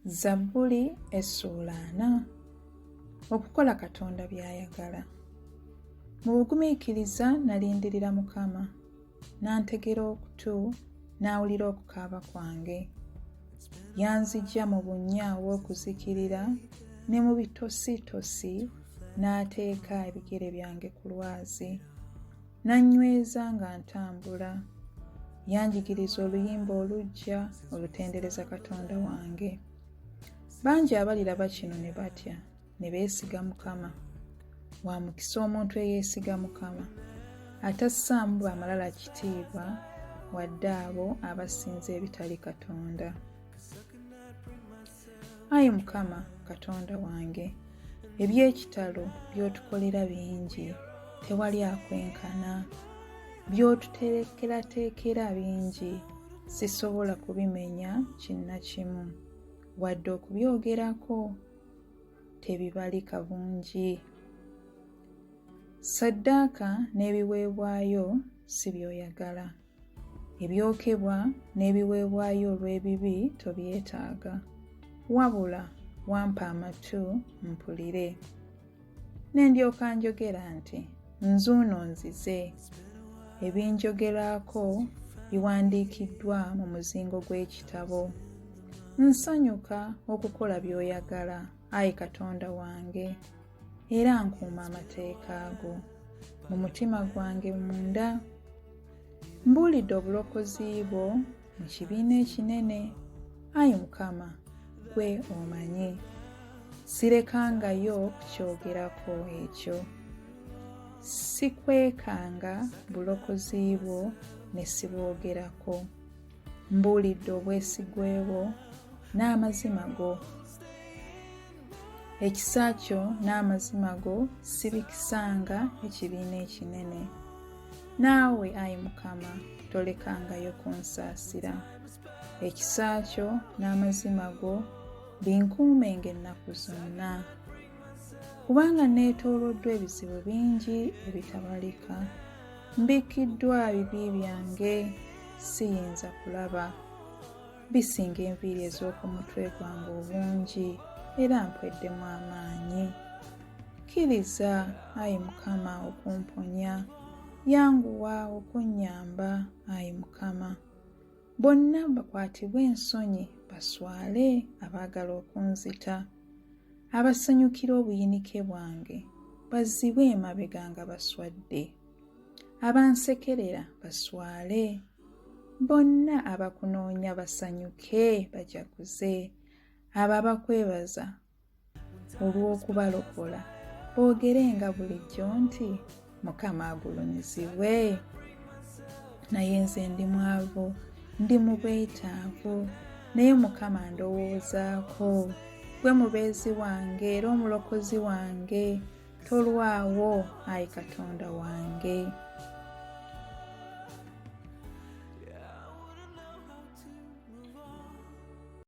Zabbuli essula 4. Okukola Katonda byayagala. Mu bugumikiriza nnalindirira Mukama, Nnantegera okutu, n'awulira okukaaba kwange. Yanzigya mu bunnya obw'okuzikirira ne mu bitositosi, n'ateeka ebigere byange ku lwazi. N'annyweza nga ntambula. Yanjigiriza oluyimba, oluggya, olutendereza Katonda wange. Bangi abaliraba kino ne batya, ne beesiga Mukama. Wa mukisa omuntu eyeesiga Mukama, atassaamu bamalala kitiibwa wadde abo abasinza ebitali Katonda. Ayi Mukama, Katonda wange, eby'ekitalo by'otukolera bingi, tewali akwenkana. By'otuteekerateekera bingi, sisobola kubimenya kinnakimu, wadde okubyogerako tebibalika bungi. Ssaddaaka n'ebiweebwayo si by'oyagala. Ebyokebwa n'ebiweebwayo olw'ebibi tobyetaaga, wabula wampa amatu mpulire. Ne ndyoka njogera nti nzuuno nzize. Ebinjogerako biwandiikiddwa mu muzingo gw'ekitabo. Nsanyuka okukola by'oyagala, Ayi Katonda wange, era nkuuma amateeka go mu mutima gwange munda. Mbuulidde obulokozi bwo mu kibiina ekinene. Ayi Mukama, gwe omanyi. Sirekangayo kukyogerako ekyo. Sikwekanga bulokozi bwo ne sibwogerako. Mbuulidde obwesigwe bwo n'amazima go. Ekisa kyo n'amazima go sibikisanga ekibiina ekinene. Naawe Ayi Mukama, tolekangayo kunsaasira. Ekisa kyo n'amazima go binkuumenga ennaku zonna. Kubanga neetooloddwa ebizibu bingi ebitabalika. Mbikiddwa bibi byange, siyinza kulaba. Bisinga enviiri ez'oku mutwe gwange obungi, era mpweddemu amaanyi. Kkiriza Ayi Mukama okumponya. Yanguwa okunnyamba Ayi Mukama. Bonna bakwatibwe ensonyi baswale abaagala okunzita. Abasanyukira obuyinike bwange bazibwe emabega nga baswadde. Abansekerera baswale. Bonna abakunoonya basanyuke bajaguze. Abo abakwebaza olw'okubalokola boogere nga bulijjo nti Mukama agulumizibwe. Naye nze ndi mwavu, ndi mu bwetaavu, naye Mukama ndowoozaako. Gwe mubeezi wange era omulokozi wange, tolwawo Ayi Katonda wange.